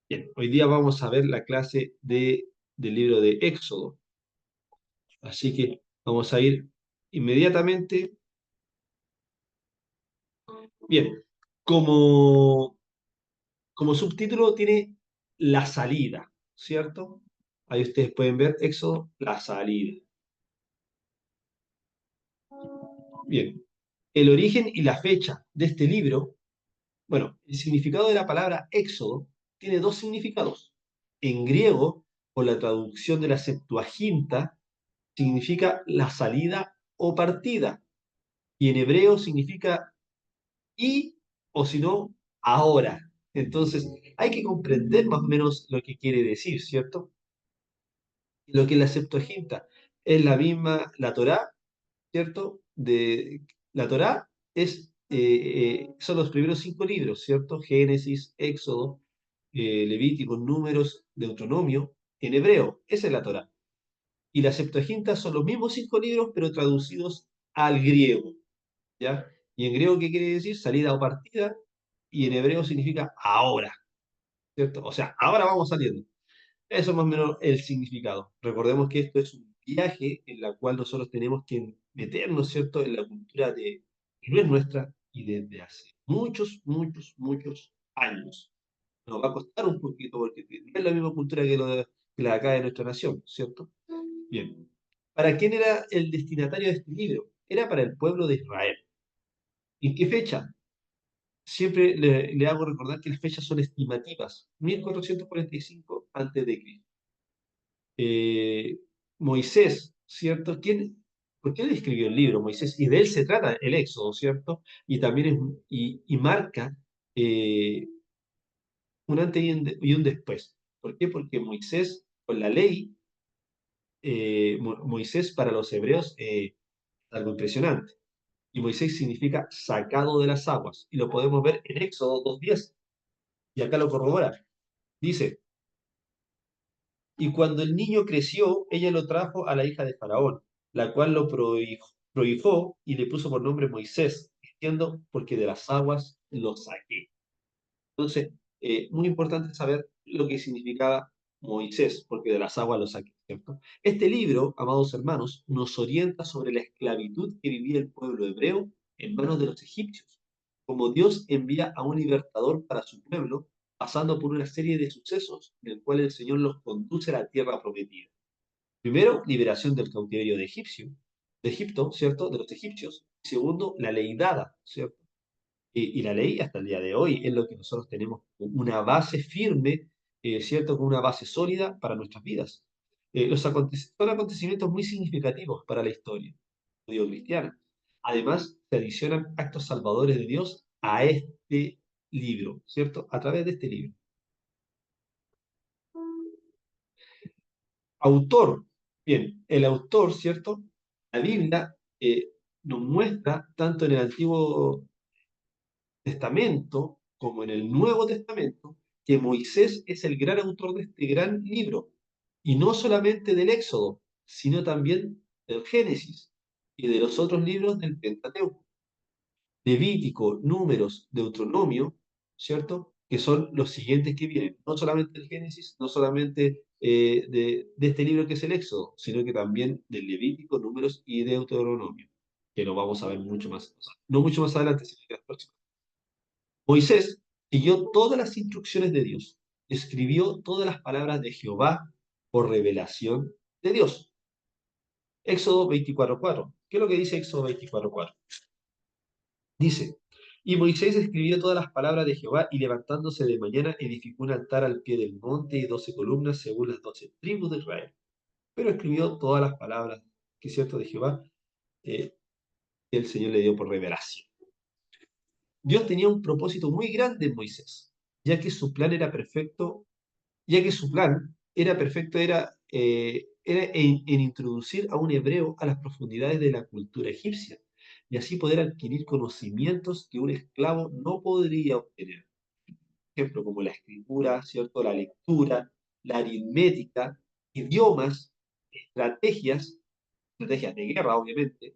Bien, hoy día vamos a ver la clase del libro de Éxodo. Así que vamos a ir inmediatamente. Bien, como, como subtítulo tiene la salida, ¿cierto? Ahí ustedes pueden ver Éxodo, la salida. Bien, el origen y la fecha de este libro, bueno, el significado de la palabra Éxodo tiene dos significados. En griego, por la traducción de la Septuaginta, significa la salida o partida. Y en hebreo significa y, o si no, ahora. Entonces, hay que comprender más o menos lo que quiere decir, ¿cierto? Lo que es la Septuaginta es la misma, la Torá, ¿cierto? La Torá son los primeros cinco libros, ¿cierto? Génesis, Éxodo, Levítico, Números, Deuteronomio, en hebreo. Esa es la Torá. Y la Septuaginta son los mismos cinco libros, pero traducidos al griego. ¿Ya? Y en griego, ¿qué quiere decir? Salida o partida, y en hebreo significa ahora, ¿cierto? O sea, ahora vamos saliendo. Eso es más o menos el significado. Recordemos que esto es un viaje en la cual nosotros tenemos que meternos, ¿cierto?, en la cultura que no es nuestra y desde hace muchos, muchos, muchos años. Nos va a costar un poquito porque no es la misma cultura que la de acá de nuestra nación, ¿cierto? Bien. ¿Para quién era el destinatario de este libro? Era para el pueblo de Israel. ¿En qué fecha? Siempre le hago recordar que las fechas son estimativas. 1445 antes de Cristo. Moisés, ¿cierto? ¿Por qué él escribió el libro, Moisés? Y de él se trata el Éxodo, ¿cierto? Y también y marca eh, un antes y un después. ¿Por qué? Porque Moisés, con la ley, Moisés para los hebreos es algo impresionante. Y Moisés significa sacado de las aguas. Y lo podemos ver en Éxodo 2:10. Y acá lo corrobora. Dice, y cuando el niño creció, ella lo trajo a la hija de Faraón, la cual lo prohijó y le puso por nombre Moisés, diciendo, porque de las aguas lo saqué. Entonces, muy importante saber lo que significaba Moisés, porque de las aguas lo saqué, ¿cierto? Este libro, amados hermanos, nos orienta sobre la esclavitud que vivía el pueblo hebreo en manos de los egipcios, como Dios envía a un libertador para su pueblo, pasando por una serie de sucesos en el cual el Señor los conduce a la tierra prometida. Primero, liberación del cautiverio de Egipto, ¿cierto? De los egipcios. Segundo, la ley dada, ¿cierto? Y la ley hasta el día de hoy es lo que nosotros tenemos como una base firme, ¿cierto? Con una base sólida para nuestras vidas. Son acontecimientos muy significativos para la historia judío-cristiana. Además, se adicionan actos salvadores de Dios a este libro, ¿cierto? A través de este libro. Autor. Bien, el autor, ¿cierto? La Biblia nos muestra, tanto en el Antiguo Testamento como en el Nuevo Testamento, que Moisés es el gran autor de este gran libro. Y no solamente del Éxodo, sino también del Génesis y de los otros libros del Pentateuco. Levítico, Números, Deuteronomio, ¿cierto? Que son los siguientes que vienen. No solamente el Génesis, no solamente de este libro que es el Éxodo, sino que también del Levítico, Números y Deuteronomio, que lo vamos a ver mucho más, o sea, no mucho más adelante, sino que las próximas. Moisés siguió todas las instrucciones de Dios, escribió todas las palabras de Jehová por revelación de Dios. Éxodo 24:4. ¿Qué es lo que dice Éxodo 24:4? Dice, y Moisés escribió todas las palabras de Jehová y levantándose de mañana edificó un altar al pie del monte y 12 columnas según las 12 tribus de Israel. Pero escribió todas las palabras, que es cierto, de Jehová, que el Señor le dio por revelación. Dios tenía un propósito muy grande en Moisés, ya que su plan era perfecto, ya que su plan era perfecto, era en introducir a un hebreo a las profundidades de la cultura egipcia y así poder adquirir conocimientos que un esclavo no podría obtener. Por ejemplo, como la escritura, ¿cierto? La lectura, la aritmética, idiomas, estrategias de guerra, obviamente,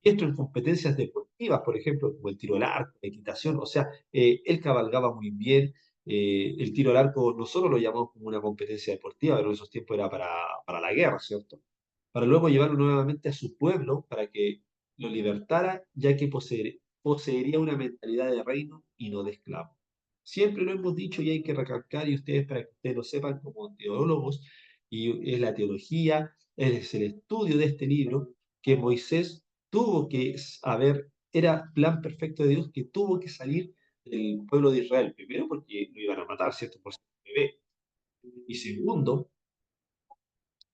esto en competencias deportivas, por ejemplo, como el tiro al arco, la equitación, o sea, él cabalgaba muy bien, El tiro al arco nosotros lo llamamos como una competencia deportiva, pero en esos tiempos era para la guerra, ¿cierto? Para luego llevarlo nuevamente a su pueblo para que lo libertara, ya que poseería una mentalidad de reino y no de esclavo. Siempre lo hemos dicho y hay que recalcar, y ustedes para que ustedes lo sepan como teólogos, y es la teología, es el estudio de este libro, que Moisés tuvo que haber, era plan perfecto de Dios, que tuvo que salir del pueblo de Israel, primero porque lo iban a matar, ¿cierto? Por ser bebé, y segundo,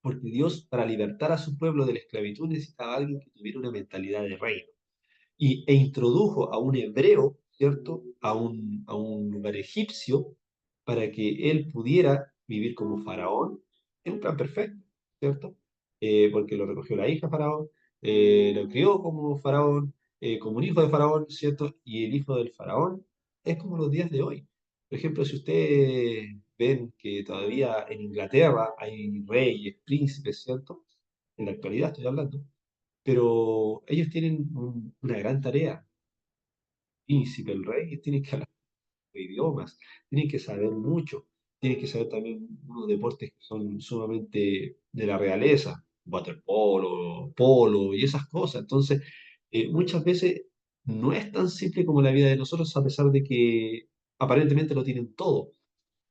porque Dios para libertar a su pueblo de la esclavitud necesitaba a alguien que tuviera una mentalidad de reino e introdujo a un hebreo, ¿cierto? A un lugar egipcio para que él pudiera vivir como faraón en un plan perfecto, ¿cierto? Porque lo recogió la hija de faraón, lo crió como faraón, como un hijo de faraón, ¿cierto? Y el hijo del faraón es como los días de hoy. Por ejemplo, si ustedes ven que todavía en Inglaterra hay reyes, príncipes, ¿cierto? En la actualidad estoy hablando, pero ellos tienen una gran tarea. Príncipe, el rey, tienen que hablar idiomas, tienen que saber mucho, tienen que saber también unos deportes que son sumamente de la realeza, waterpolo, polo y esas cosas. Entonces, muchas veces no es tan simple como la vida de nosotros, a pesar de que aparentemente lo tienen todo.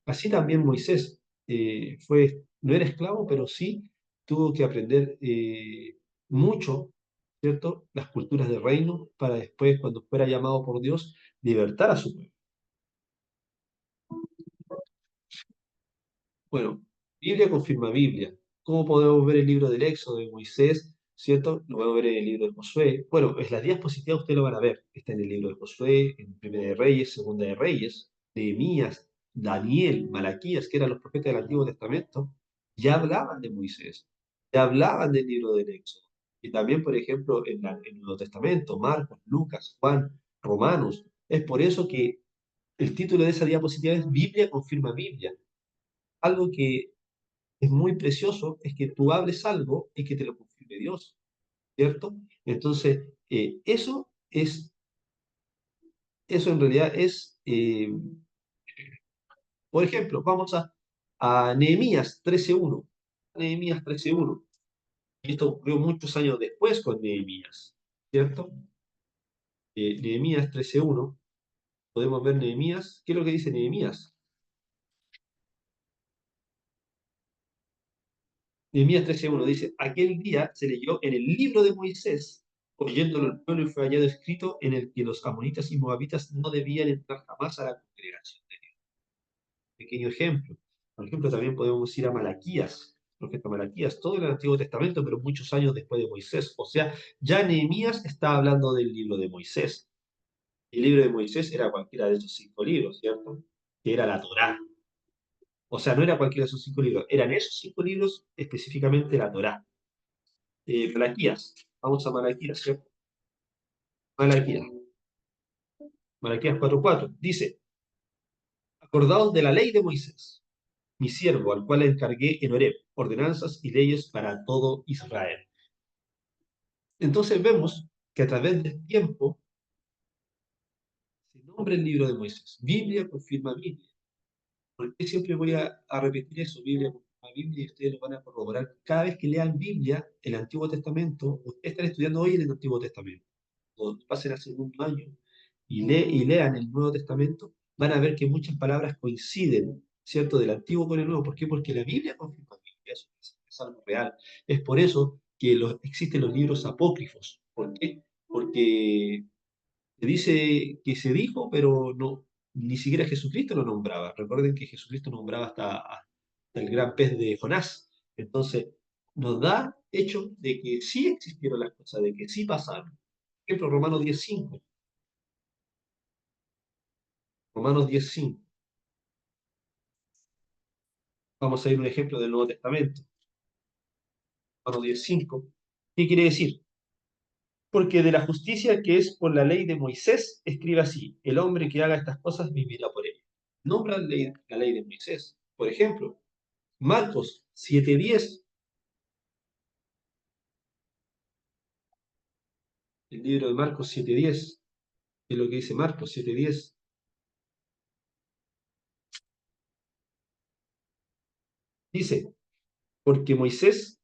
Así también Moisés no era esclavo, pero sí tuvo que aprender mucho, ¿cierto? Las culturas del reino para después, cuando fuera llamado por Dios, libertar a su pueblo. Bueno, Biblia confirma Biblia. ¿Cómo podemos ver el libro del Éxodo de Moisés? ¿Cierto? Lo podemos ver en el libro de Josué. Bueno, en las diapositivas ustedes lo van a ver. Está en el libro de Josué, en Primera de Reyes, Segunda de Reyes, Nehemías, Daniel, Malaquías, que eran los profetas del Antiguo Testamento, ya hablaban de Moisés, ya hablaban del libro del Éxodo. Y también, por ejemplo, en el Nuevo Testamento, Marcos, Lucas, Juan, Romanos. Es por eso que el título de esa diapositiva es Biblia confirma Biblia. Algo que es muy precioso es que tú hables algo y que te lo confirme Dios, ¿cierto? Entonces, eso en realidad es, por ejemplo, vamos a Nehemías 13:1. Nehemías 13:1. Y esto ocurrió muchos años después con Nehemías, ¿cierto? Nehemías 13:1. Podemos ver Nehemías. ¿Qué es lo que dice Nehemías? Nehemías 13:1 dice, aquel día se leyó en el libro de Moisés, oyéndolo el pueblo y fue hallado escrito en el que los amonitas y moabitas no debían entrar jamás a la congregación. Pequeño ejemplo. Por ejemplo, también podemos ir a Malaquías, profeta Malaquías, todo el Antiguo Testamento, pero muchos años después de Moisés. O sea, ya Nehemías está hablando del libro de Moisés. El libro de Moisés era cualquiera de esos 5 libros, ¿cierto? Que era la Torá. O sea, no era cualquiera de esos 5 libros, eran esos 5 libros específicamente la Torá. Malaquías. Vamos a Malaquías, ¿cierto? Malaquías. Malaquías 4:4. Dice, acordaos de la ley de Moisés, mi siervo, al cual le encargué en Horeb, ordenanzas y leyes para todo Israel. Entonces vemos que a través del tiempo se nombra el libro de Moisés. Biblia confirma Biblia. ¿Por qué siempre voy a repetir eso? Biblia confirma Biblia y ustedes lo van a corroborar. Cada vez que lean Biblia, el Antiguo Testamento, ustedes están estudiando hoy en el Antiguo Testamento, o pasen al segundo año y lean el Nuevo Testamento, van a ver que muchas palabras coinciden, ¿cierto? Del Antiguo con el Nuevo. ¿Por qué? Porque la Biblia confirma que eso es algo real. Es por eso que existen los libros apócrifos. ¿Por qué? Porque se dice que se dijo, pero no, ni siquiera Jesucristo lo nombraba. Recuerden que Jesucristo nombraba hasta el gran pez de Jonás. Entonces, nos da hecho de que sí existieron las cosas, de que sí pasaron. Por ejemplo, Romanos 10:5. Romanos 10:5. Vamos a ir a un ejemplo del Nuevo Testamento. Romanos 10:5. ¿Qué quiere decir? Porque de la justicia que es por la ley de Moisés, escribe así, el hombre que haga estas cosas vivirá por ella. Nombra la ley de Moisés. Por ejemplo, Marcos 7:10, el libro de Marcos 7:10, es lo que dice Marcos 7:10. Dice, porque Moisés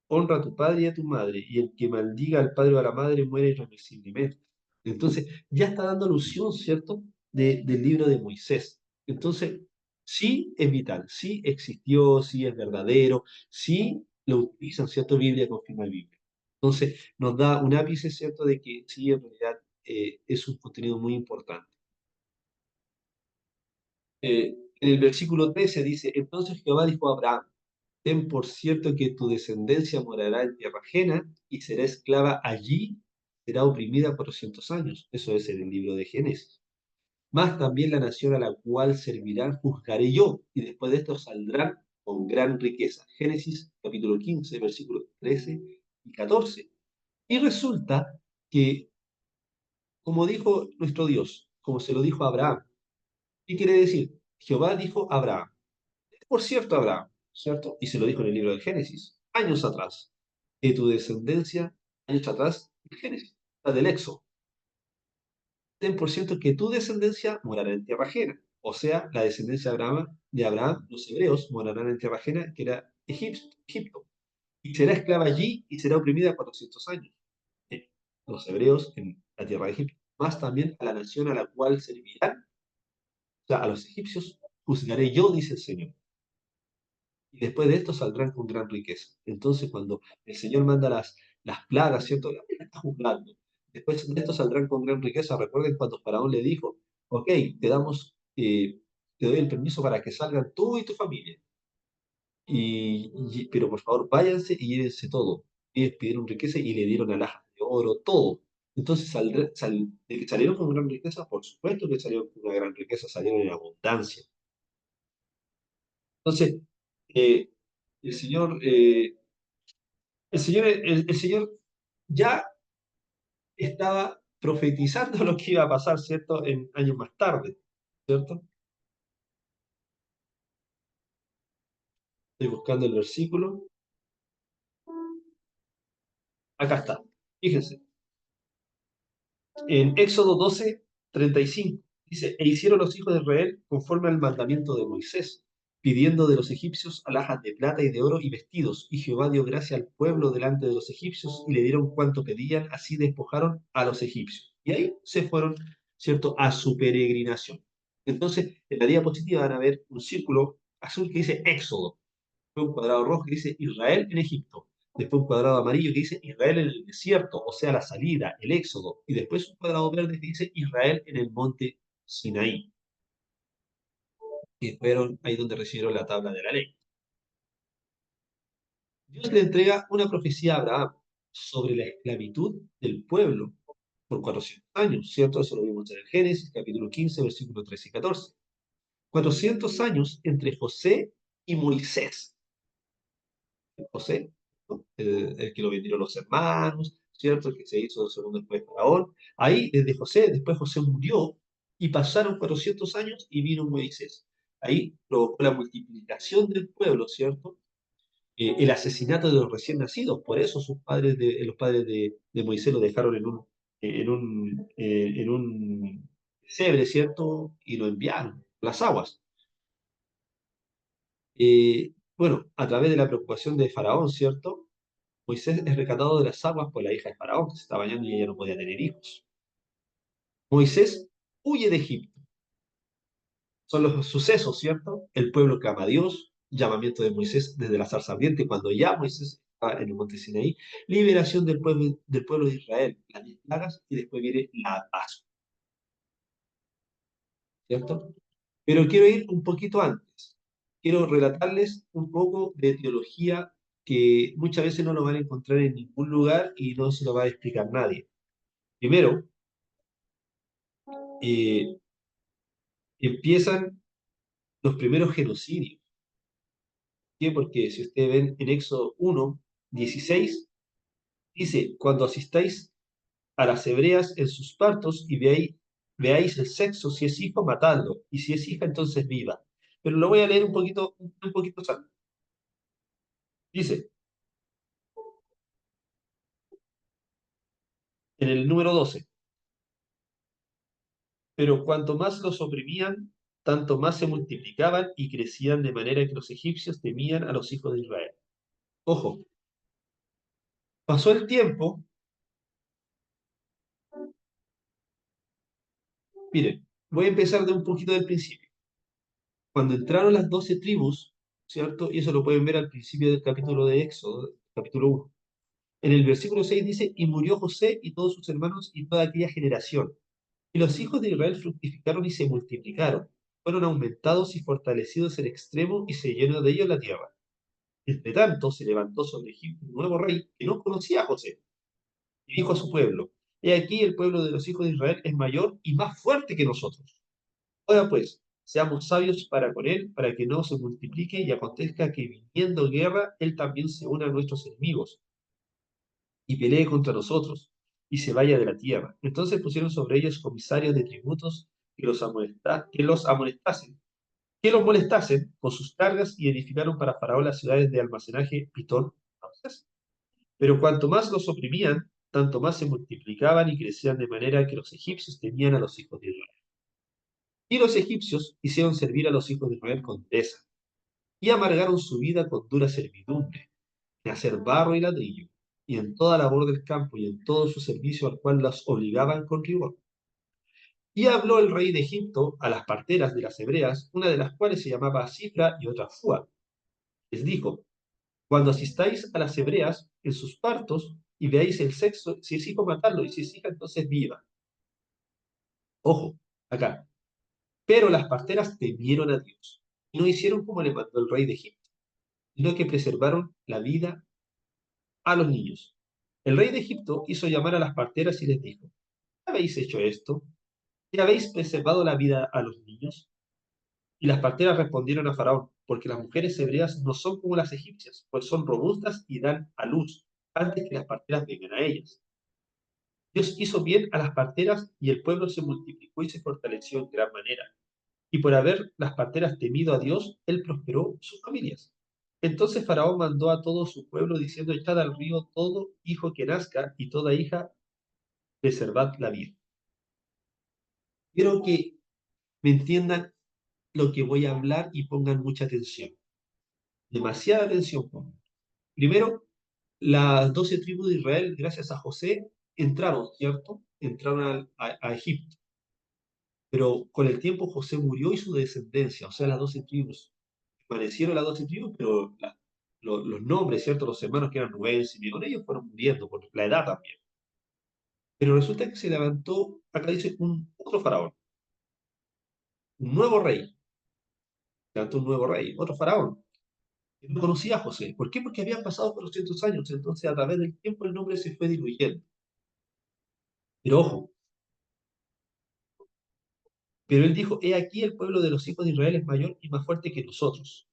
honra a tu padre y a tu madre, y el que maldiga al padre o a la madre muere irremisiblemente. Entonces, ya está dando alusión, ¿cierto?, del libro de Moisés. Entonces, sí es vital, sí existió, sí es verdadero, sí lo utilizan, ¿cierto? Biblia confirma Biblia. Entonces, nos da un ápice, ¿cierto?, de que sí, en realidad es un contenido muy importante. En el versículo 13 dice, entonces Jehová dijo a Abraham, ten por cierto que tu descendencia morará en tierra ajena y será esclava allí, será oprimida por 200 años. Eso es en el libro de Génesis. Más también la nación a la cual servirán juzgaré yo, y después de esto saldrán con gran riqueza. Génesis capítulo 15, versículos 13 y 14. Y resulta que, como dijo nuestro Dios, como se lo dijo a Abraham, ¿qué quiere decir? Jehová dijo a Abraham, por cierto, Abraham, ¿cierto? Y se lo dijo en el libro del Génesis, años atrás, que tu descendencia, años atrás, el Génesis, la del Éxodo, ten por cierto que tu descendencia morará en tierra ajena. O sea, la descendencia de Abraham, los hebreos, morarán en tierra ajena, que era Egipto. Y será esclava allí y será oprimida 400 años. Los hebreos en la tierra de Egipto. Más también a la nación a la cual servirán, o sea, a los egipcios, juzgaré yo, dice el Señor. Y después de esto saldrán con gran riqueza. Entonces, cuando el Señor manda las plagas, ¿cierto? Él está juzgando. Después de esto saldrán con gran riqueza. Recuerden cuando Faraón le dijo, ok, te doy el permiso para que salgan tú y tu familia. Pero por favor, váyanse y llévense todo. Ellos pidieron riqueza y le dieron alhajas de oro, todo. Entonces, de que salieron con gran riqueza, por supuesto que salieron con una gran riqueza, salieron en abundancia. Entonces, eh, el Señor el Señor ya estaba profetizando lo que iba a pasar, ¿cierto?, en años más tarde, ¿cierto? Estoy buscando el versículo. Acá está. Fíjense. En Éxodo 12:35 dice, e hicieron los hijos de Israel conforme al mandamiento de Moisés, pidiendo de los egipcios alhajas de plata y de oro y vestidos. Y Jehová dio gracia al pueblo delante de los egipcios y le dieron cuanto pedían, así despojaron a los egipcios. Y ahí se fueron, ¿cierto?, a su peregrinación. Entonces, en la diapositiva van a ver un círculo azul que dice Éxodo, un cuadrado rojo que dice Israel en Egipto, después un cuadrado amarillo que dice Israel en el desierto, o sea, la salida, el éxodo, y después un cuadrado verde que dice Israel en el monte Sinaí, que fueron ahí donde recibieron la tabla de la ley. Dios le entrega una profecía a Abraham sobre la esclavitud del pueblo por 400 años, ¿cierto? Eso lo vimos en el Génesis, capítulo 15, versículos 13 y 14. 400 años entre José y Moisés. José, ¿no? El que lo vendieron los hermanos, ¿cierto? El que se hizo segundo después de Faraón. Ahí, desde José, después José murió y pasaron 400 años y vino Moisés. Ahí provocó la multiplicación del pueblo, ¿cierto? El asesinato de los recién nacidos, por eso los padres de Moisés lo dejaron en un pesebre, ¿cierto? Y lo enviaron a las aguas. Bueno, a través de la preocupación de Faraón, ¿cierto? Moisés es rescatado de las aguas por la hija de Faraón, que se estaba bañando y ella no podía tener hijos. Moisés huye de Egipto. Son los sucesos, ¿cierto? El pueblo clama a Dios, llamamiento de Moisés desde la zarza ardiente, cuando ya Moisés está en el monte Sinaí, liberación del pueblo de Israel, las 10 plagas, y después viene la Pascua, ¿cierto? Pero quiero ir un poquito antes. Quiero relatarles un poco de teología que muchas veces no lo van a encontrar en ningún lugar y no se lo va a explicar nadie. Primero, eh, empiezan los primeros genocidios. ¿Por qué? Porque si ustedes ven en Éxodo 1:16, dice, cuando asistáis a las hebreas en sus partos y veáis el sexo, si es hijo, matadlo, y si es hija, entonces viva. Pero lo voy a leer un poquito sano. Dice, en el número 12, pero cuanto más los oprimían, tanto más se multiplicaban y crecían de manera que los egipcios temían a los hijos de Israel. Ojo, pasó el tiempo, miren, voy a empezar de un poquito del principio. Cuando entraron las 12 tribus, ¿cierto? Y eso lo pueden ver al principio del capítulo de Éxodo, capítulo 1. En el versículo 6 dice, y murió José y todos sus hermanos y toda aquella generación. Y los hijos de Israel fructificaron y se multiplicaron, fueron aumentados y fortalecidos en extremo y se llenó de ellos la tierra. Entre tanto, se levantó sobre Egipto un nuevo rey que no conocía a José, y dijo a su pueblo, he aquí el pueblo de los hijos de Israel es mayor y más fuerte que nosotros. Ahora pues, seamos sabios para con él, para que no se multiplique y acontezca que viniendo guerra, él también se una a nuestros enemigos y pelee contra nosotros y se vaya de la tierra. Entonces pusieron sobre ellos comisarios de tributos que los molestasen con sus cargas y edificaron para Faraón las ciudades de almacenaje Pitón. Ramsés. Pero cuanto más los oprimían, tanto más se multiplicaban y crecían de manera que los egipcios temían a los hijos de Israel. Y los egipcios hicieron servir a los hijos de Israel con dureza, y amargaron su vida con dura servidumbre, en hacer barro y ladrillo, y en toda labor del campo y en todo su servicio al cual las obligaban con rigor. Y habló el rey de Egipto a las parteras de las hebreas, una de las cuales se llamaba Cifra y otra Fua. Les dijo, cuando asistáis a las hebreas en sus partos y veáis el sexo, si es hijo matarlo y si es hija entonces viva. Ojo, acá. Pero las parteras temieron a Dios y no hicieron como le mandó el rey de Egipto, sino que preservaron la vida a los niños. El rey de Egipto hizo llamar a las parteras y les dijo, ¿qué habéis hecho esto? ¿Qué habéis preservado la vida a los niños? Y las parteras respondieron a Faraón, porque las mujeres hebreas no son como las egipcias, pues son robustas y dan a luz antes que las parteras vengan a ellas. Dios hizo bien a las parteras y el pueblo se multiplicó y se fortaleció en gran manera. Y por haber las parteras temido a Dios, él prosperó sus familias. Entonces Faraón mandó a todo su pueblo diciendo, echad al río todo hijo que nazca y toda hija, preservad la vida. Quiero que me entiendan lo que voy a hablar y pongan mucha atención. Demasiada atención pongan. Primero, las 12 tribus de Israel, gracias a José, entraron, ¿cierto? Entraron a Egipto. Pero con el tiempo José murió y su descendencia, o sea, las 12 tribus, permanecieron las 12 tribus, pero los nombres, ¿cierto? Los hermanos que eran Rubén, Simeón, ellos fueron muriendo por la edad también. Pero resulta que se levantó, acá dice, un otro faraón, un nuevo rey, se levantó un nuevo rey, otro faraón, que no conocía a José. ¿Por qué? Porque habían pasado 400 años, entonces a través del tiempo el nombre se fue diluyendo. Pero ojo, pero él dijo, he aquí el pueblo de los hijos de Israel es mayor y más fuerte que nosotros.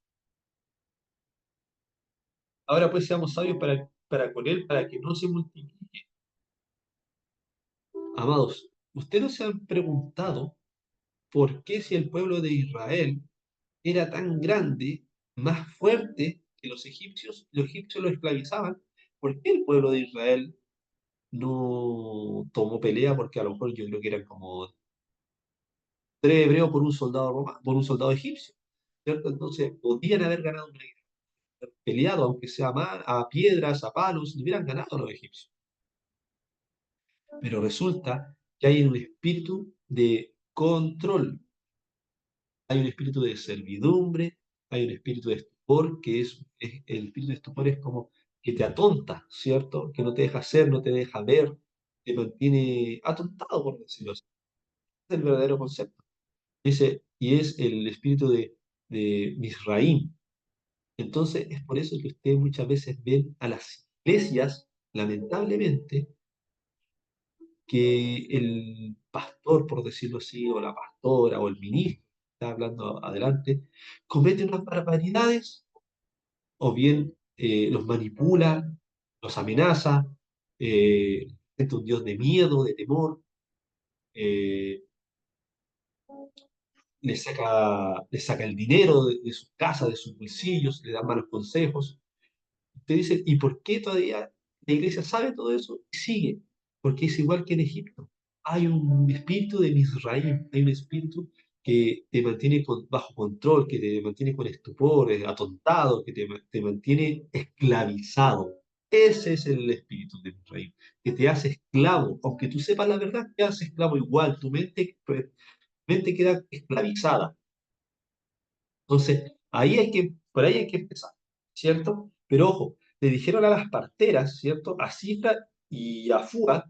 Ahora pues seamos sabios para con él, para que no se multiplique. Amados, ¿ustedes no se han preguntado por qué si el pueblo de Israel era tan grande, más fuerte que los egipcios lo esclavizaban? ¿Por qué el pueblo de Israel no tomó pelea? Porque a lo mejor yo creo que eran como 3 hebreos por un soldado por un soldado egipcio, ¿cierto? Entonces podían haber ganado una guerra, peleado, aunque sea a piedras, a palos, y hubieran ganado los egipcios. Pero resulta que hay un espíritu de control, hay un espíritu de servidumbre, hay un espíritu de estupor, el espíritu de estupor es como que te atonta, ¿cierto? Que no te deja hacer, no te deja ver, te mantiene atontado, por decirlo así. Es el verdadero concepto. Y es el espíritu de Misraim. Entonces, es por eso que ustedes muchas veces ven a las iglesias, lamentablemente, que el pastor, por decirlo así, o la pastora, o el ministro, que está hablando adelante, comete unas barbaridades, o bien los manipula, los amenaza, es un Dios de miedo, de temor, eh, le saca el dinero de sus casas, de sus bolsillos, le da malos consejos. Usted dice, ¿y por qué todavía la iglesia sabe todo eso y sigue? Porque es igual que en Egipto. Hay un espíritu de Misraim, hay un espíritu que te mantiene bajo control, que te mantiene con estupor, atontado, que te mantiene esclavizado. Ese es el espíritu de Misraim, que te hace esclavo, aunque tú sepas la verdad, te hace esclavo igual, tu mente queda esclavizada. Entonces, por ahí hay que empezar, ¿cierto? Pero ojo, le dijeron a las parteras, ¿cierto? A Cifra y a Fua,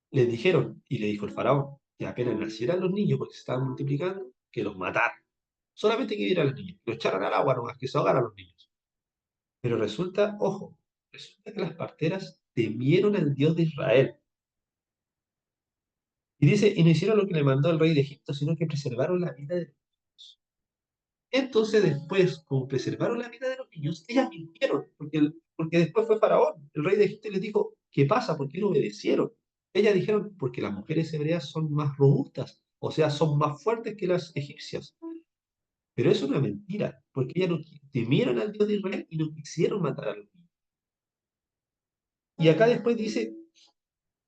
les dijeron, y le dijo el faraón, que apenas nacieran los niños, porque se estaban multiplicando, que los mataran. Solamente que vieran a los niños, que los echaran al agua nomás, que se ahogaran los niños. Pero resulta, ojo, resulta que las parteras temieron al Dios de Israel. Y dice, y no hicieron lo que le mandó el rey de Egipto, sino que preservaron la vida de los niños. Entonces después, como preservaron la vida de los niños, ellas mintieron, porque después fue Faraón, el rey de Egipto, y les dijo, ¿qué pasa? ¿Por qué no obedecieron? Ellas dijeron, porque las mujeres hebreas son más robustas, o sea, son más fuertes que las egipcias. Pero eso es una mentira, porque ellas no temieron al Dios de Israel y no quisieron matar a los niños. Y acá después dice,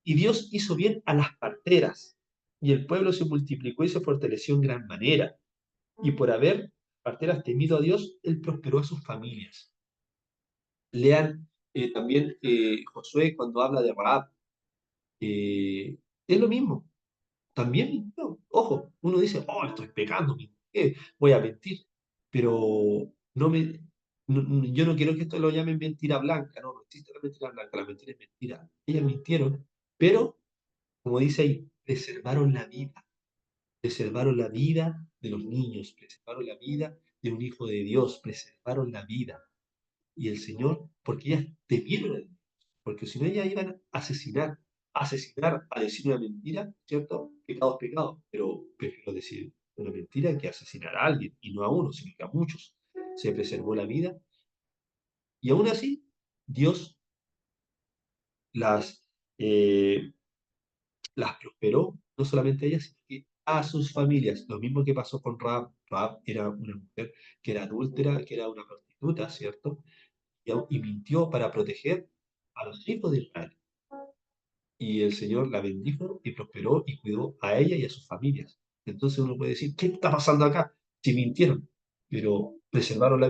y Dios hizo bien a las parteras, y el pueblo se multiplicó y se fortaleció en gran manera. Y por haber parteras temido a Dios, él prosperó a sus familias. Lean también Josué cuando habla de Rahab. Es lo mismo, también mintió. Ojo, uno dice, oh, estoy pecando, voy a mentir. Pero no me, yo no quiero que esto lo llamen mentira blanca, no, no existe la mentira blanca, la mentira es mentira. Ellas mintieron, pero, como dice ahí, preservaron la vida de los niños, preservaron la vida de un hijo de Dios, preservaron la vida. Y el Señor, porque ellas temieron a Dios, porque si no ellas iban a asesinar, a decir una mentira, ¿cierto? Pecado es pecado, pero prefiero decir una mentira que asesinar a alguien, y no a uno, sino que a muchos. Se preservó la vida, y aún así, Dios las, eh, las prosperó, no solamente a ellas, sino que a sus familias. Lo mismo que pasó con Rahab. Rahab era una mujer que era adúltera, que era una prostituta, ¿cierto? Y mintió para proteger a los hijos de Israel. Y el Señor la bendijo y prosperó y cuidó a ella y a sus familias. Entonces uno puede decir, ¿qué está pasando acá? Si mintieron, pero preservaron la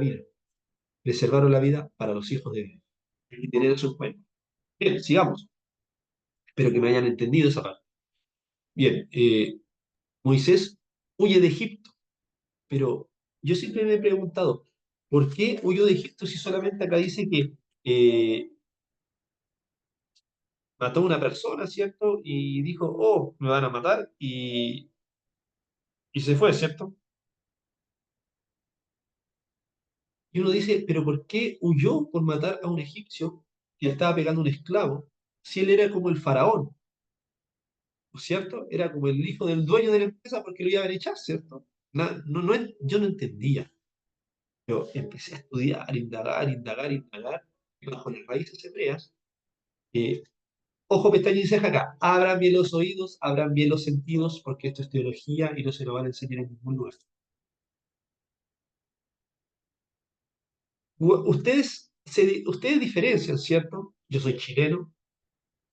vida para los hijos de Dios. Y tener eso en cuenta. Bien, sigamos. Espero que me hayan entendido esa parte. Bien, Moisés huye de Egipto, pero yo siempre me he preguntado, ¿por qué huyó de Egipto si solamente acá dice que mató a una persona, ¿cierto? Y dijo, oh, me van a matar, y se fue, ¿cierto? Y uno dice, pero ¿por qué huyó por matar a un egipcio que le estaba pegando a un esclavo si él era como el faraón, ¿no es cierto? Era como el hijo del dueño de la empresa porque lo iban a echar, ¿cierto? Yo no entendía, pero empecé a estudiar, indagar, indagar, indagar, y bajo las raíces hebreas, eh, ojo, pestaña y ceja acá, abran bien los oídos, abran bien los sentidos, porque esto es teología y no se lo van a enseñar en ningún lugar. Ustedes diferencian, ¿cierto? Yo soy chileno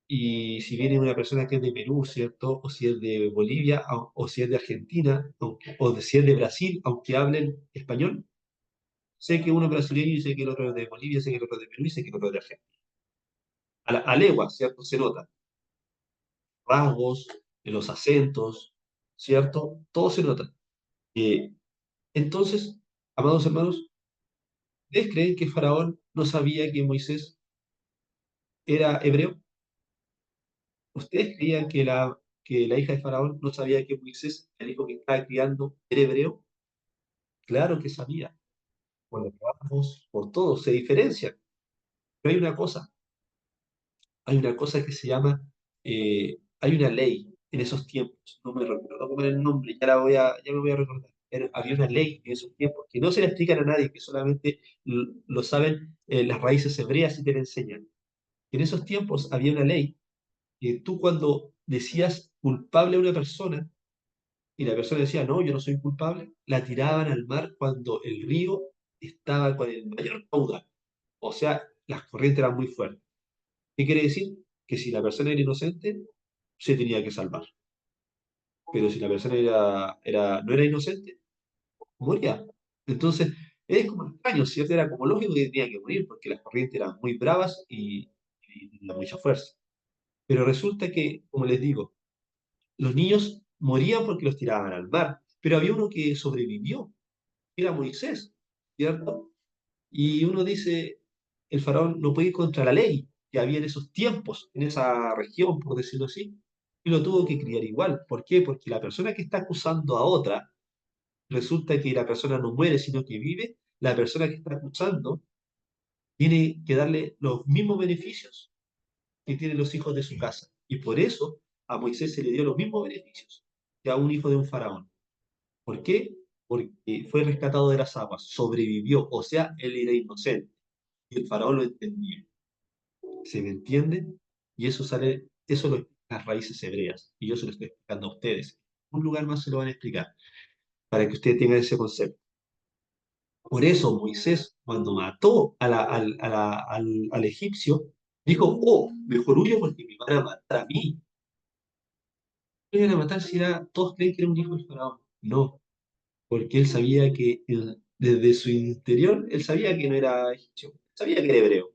y si viene una persona que es de Perú, ¿cierto? O si es de Bolivia, o si es de Argentina, si es de Brasil, aunque hablen español, sé que uno es brasileño y sé que el otro es de Bolivia, sé que el otro es de Perú y sé que el otro es de Argentina. A legua, ¿cierto? Se nota. Rasgos, los acentos, ¿cierto? Todo se nota. Eh, entonces, amados hermanos, ¿ustedes creen que Faraón no sabía que Moisés era hebreo? ¿Ustedes creían que la hija de Faraón no sabía que Moisés, el hijo que estaba criando, era hebreo? Claro que sabía. Por los rasgos, por todo, se diferencian. Pero hay una cosa que se llama, hay una ley en esos tiempos, no me recuerdo cómo era el nombre, ya me voy a recordar. Había una ley en esos tiempos que no se la explican a nadie, que solamente lo saben las raíces hebreas y te la enseñan. En esos tiempos había una ley que tú cuando decías culpable a una persona, y la persona decía, no, yo no soy culpable, la tiraban al mar cuando el río estaba con el mayor caudal. O sea, las corrientes eran muy fuertes. ¿Qué quiere decir? Que si la persona era inocente, se tenía que salvar. pero si la persona no era inocente, moría. Entonces, es como extraño, ¿cierto? Era como lógico que tenía que morir, porque las corrientes eran muy bravas y tenían mucha fuerza. Pero resulta que, como les digo, los niños morían porque los tiraban al mar, pero había uno que sobrevivió, que era Moisés, ¿cierto? Y uno dice, el faraón no puede ir contra la ley que había en esos tiempos, en esa región, por decirlo así, y lo tuvo que criar igual. ¿Por qué? Porque la persona que está acusando a otra, resulta que la persona no muere, sino que vive, la persona que está acusando tiene que darle los mismos beneficios que tienen los hijos de su casa. Y por eso a Moisés se le dio los mismos beneficios que a un hijo de un faraón. ¿Por qué? Porque fue rescatado de las aguas, sobrevivió, o sea, él era inocente. Y el faraón lo entendía. ¿Se me entiende? Y eso sale, eso lo explican las raíces hebreas. Y yo se lo estoy explicando a ustedes. En un lugar más se lo van a explicar, para que ustedes tengan ese concepto. Por eso Moisés, cuando mató al egipcio, dijo, oh, mejor huyo porque me van a matar a mí. Me iban a matar si era, todos creen que era un hijo del faraón. No, porque él sabía que desde su interior, él sabía que no era egipcio, sabía que era hebreo.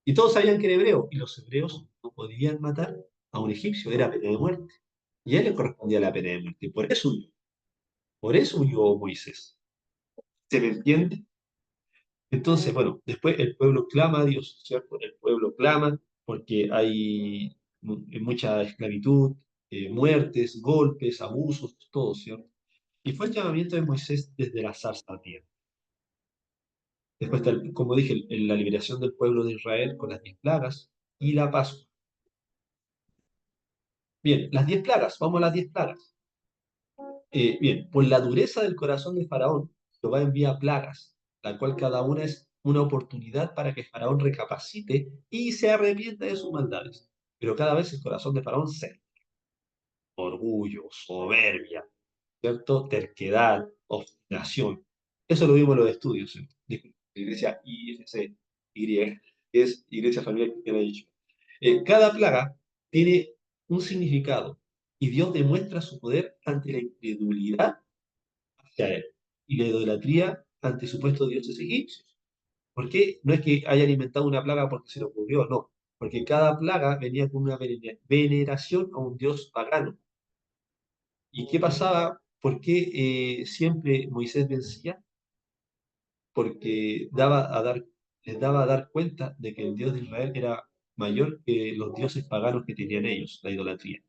Y todos sabían que era hebreo, y los hebreos no podían matar a un egipcio, era pena de muerte. Y a él le correspondía la pena de muerte. Por eso huyó Moisés. ¿Se me entiende? Entonces, bueno, después el pueblo clama a Dios, ¿cierto? El pueblo clama porque hay mucha esclavitud, muertes, golpes, abusos, todo, ¿cierto? Y fue el llamamiento de Moisés desde la zarza ardiente. Después está, como dije, la liberación del pueblo de Israel con las 10 plagas y la Pascua. Bien, las 10 plagas, vamos a las 10 plagas. Bien, por la dureza del corazón de Faraón, Jehová envía plagas, la cual cada una es una oportunidad para que Faraón recapacite y se arrepienta de sus maldades. Pero cada vez el corazón de Faraón se orgullo, soberbia, ¿cierto? Terquedad, obstinación. Eso lo vimos en los estudios, ¿cierto? Disculpe, Iglesia IFC, Y, que es Iglesia Familiar Cristiana de Yeshua. Cada plaga tiene un significado y Dios demuestra su poder ante la incredulidad hacia él y la idolatría ante supuestos dioses egipcios. ¿Por qué? No es que hayan inventado una plaga porque se le ocurrió, no. Porque cada plaga venía con una veneración a un dios pagano. ¿Y qué pasaba? ¿Por qué siempre Moisés vencía? Porque les daba a dar cuenta de que el Dios de Israel era mayor que los dioses paganos que tenían ellos, la idolatría.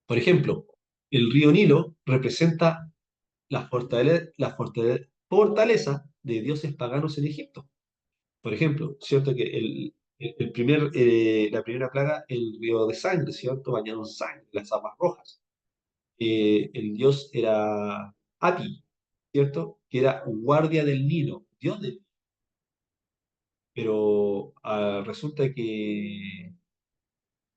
Por ejemplo, el río Nilo representa la fortaleza de dioses paganos en Egipto. Por ejemplo, ¿cierto? Que la primera plaga, el río de sangre, ¿cierto? Bañado en sangre, las aguas rojas. El dios era Ati, ¿cierto? Que era guardia del Nilo, dios del Nilo. Pero resulta que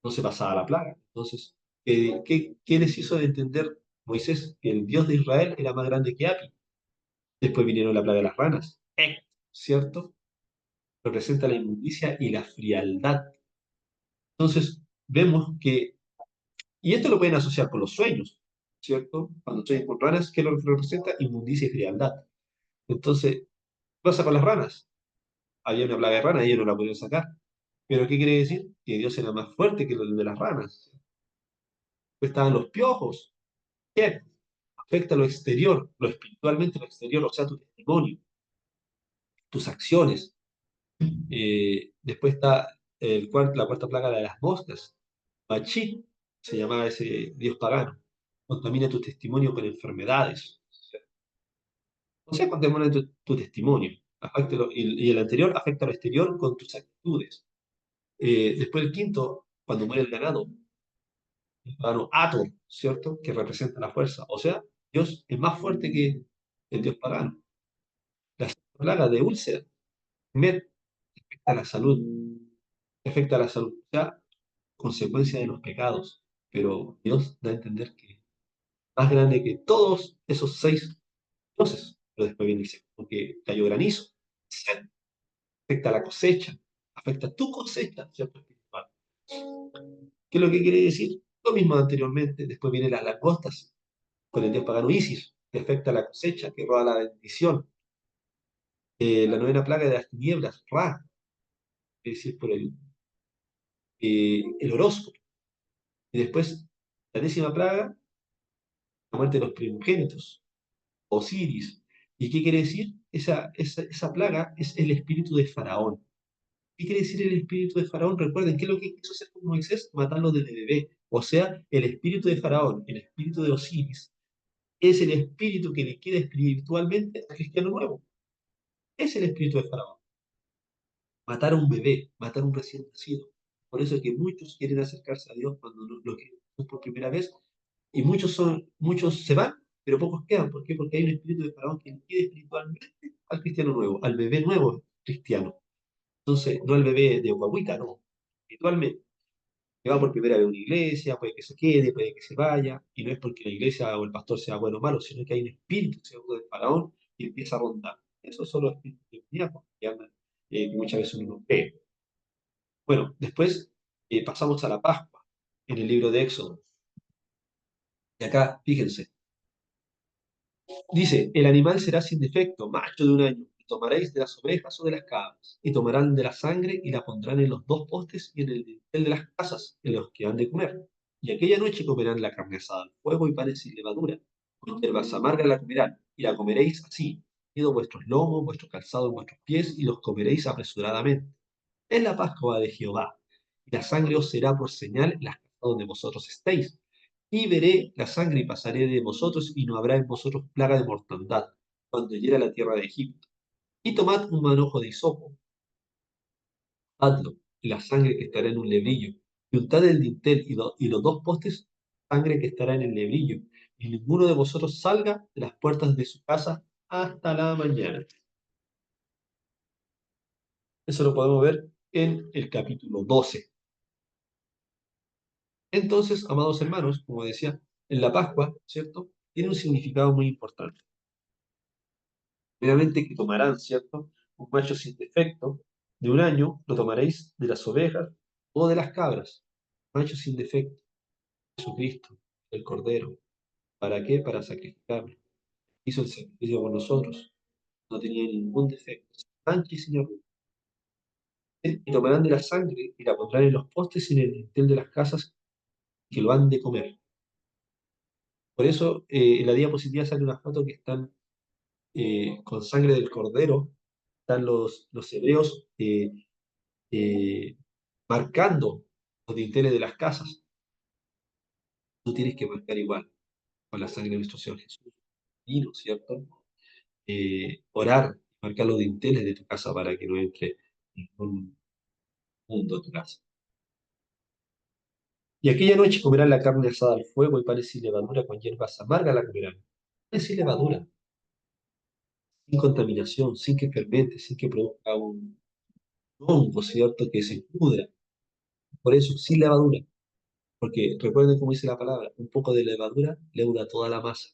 no se pasaba la plaga. Entonces, ¿qué les hizo de entender Moisés? Que el dios de Israel era más grande que Ati. Después vinieron la plaga de las ranas, ¿cierto? Representa la inmundicia y la frialdad. Entonces, vemos que, y esto lo pueden asociar con los sueños, ¿cierto? Cuando sueñan con ranas, ¿qué es lo que representa? Inmundicia y frialdad. Entonces, ¿qué pasa con las ranas? Había una plaga de ranas y ellos no la podían sacar. ¿Pero qué quiere decir? Que Dios era más fuerte que el de las ranas. Pues estaban los piojos. ¿Qué? Afecta lo exterior, lo espiritualmente lo exterior, o sea, tu testimonio, tus acciones. Después está la cuarta plaga, la de las moscas. Machí, se llamaba ese dios pagano. Contamina tu testimonio con enfermedades. O sea, contamina tu testimonio. Y el anterior afecta lo exterior con tus actitudes. Después el quinto, cuando muere el ganado, el pagano Ator, ¿cierto? Que representa la fuerza. O sea, Dios es más fuerte que el dios pagano. La sexta plaga de úlcera, Met, afecta la salud. Afecta la salud. O sea, consecuencia de los pecados. Pero Dios da a entender que es más grande que todos esos 6 dioses. Pero después viene el sexto, porque cayó granizo. Afecta la cosecha. Afecta tu cosecha, ¿cierto? Espiritual. ¿Qué es lo que quiere decir? Lo mismo anteriormente, después vienen las langostas, con el dios pagano Isis, que afecta la cosecha, que roba la bendición. La novena plaga de las tinieblas, Ra, es decir, por el horóscopo. Y después, la décima plaga, la muerte de los primogénitos, Osiris. ¿Y qué quiere decir? Esa plaga es el espíritu de Faraón. ¿Qué quiere decir el espíritu de Faraón? Recuerden, ¿qué es lo que quiso hacer con Moisés? Matarlo desde bebé. O sea, el espíritu de Faraón, el espíritu de Osiris, es el espíritu que le queda espiritualmente al cristiano nuevo. Es el espíritu de Faraón. Matar a un bebé, matar a un recién nacido. Por eso es que muchos quieren acercarse a Dios cuando lo quieren por primera vez, y muchos se van, pero pocos quedan. ¿Por qué? Porque hay un espíritu de Faraón que impide espiritualmente al cristiano nuevo, al bebé nuevo cristiano. Entonces, no al bebé de Huahuita, no. Espiritualmente, que va por primera vez a una iglesia, puede que se quede, puede que se vaya, y no es porque la iglesia o el pastor sea bueno o malo, sino que hay un espíritu pseudo del faraón y empieza a rondar. Esos son los espíritus demoníacos que andan, que muchas veces uno no cree. Bueno, después pasamos a la Pascua en el libro de Éxodo. Y acá, fíjense, dice, el animal será sin defecto, macho de un año, y tomaréis de las ovejas o de las cabras, y tomarán de la sangre y la pondrán en los dos postes y en el dintel de las casas en los que han de comer. Y aquella noche comerán la carne asada al fuego y panes sin levadura. Con hierbas amargas la comerán, y la comeréis así, unido vuestros lomos, vuestro calzado en vuestros pies, y los comeréis apresuradamente. Es la Pascua de Jehová, y la sangre os será por señal en las casas donde vosotros estéis. Y veré la sangre y pasaré de vosotros, y no habrá en vosotros plaga de mortandad, cuando hiera la tierra de Egipto. Y tomad un manojo de hisopo, atadlo, y la sangre que estará en un lebrillo, y untad el dintel y los dos postes, sangre que estará en el lebrillo, y ninguno de vosotros salga de las puertas de su casa hasta la mañana. Eso lo podemos ver en el capítulo 12. Entonces, amados hermanos, como decía, en la Pascua, ¿cierto? Tiene un significado muy importante. Primeramente que tomarán, ¿cierto? Un macho sin defecto de un año, lo tomaréis de las ovejas o de las cabras. Macho sin defecto, Jesucristo, el Cordero. ¿Para qué? Para sacrificarlo. Hizo el sacrificio por nosotros. No tenía ningún defecto. Sin mancha y sin arruga. Y tomarán de la sangre y la pondrán en los postes y en el dintel de las casas que lo han de comer. Por eso, en la diapositiva sale una foto que están con sangre del cordero, están los hebreos eh, marcando los dinteles de las casas. Tú tienes que marcar igual, con la sangre de nuestro Señor Jesús. Vino, ¿cierto? Orar, marcar los dinteles de tu casa para que no entre ningún mundo a tu casa. Y aquella noche comerán la carne asada al fuego y panes sin levadura con hierbas amargas la comerán. Panes sin levadura, sin contaminación, sin que fermente, sin que produzca un hongo, ¿cierto? Que se pudra. Por eso, sin levadura. Porque recuerden cómo dice la palabra, un poco de levadura leuda toda la masa.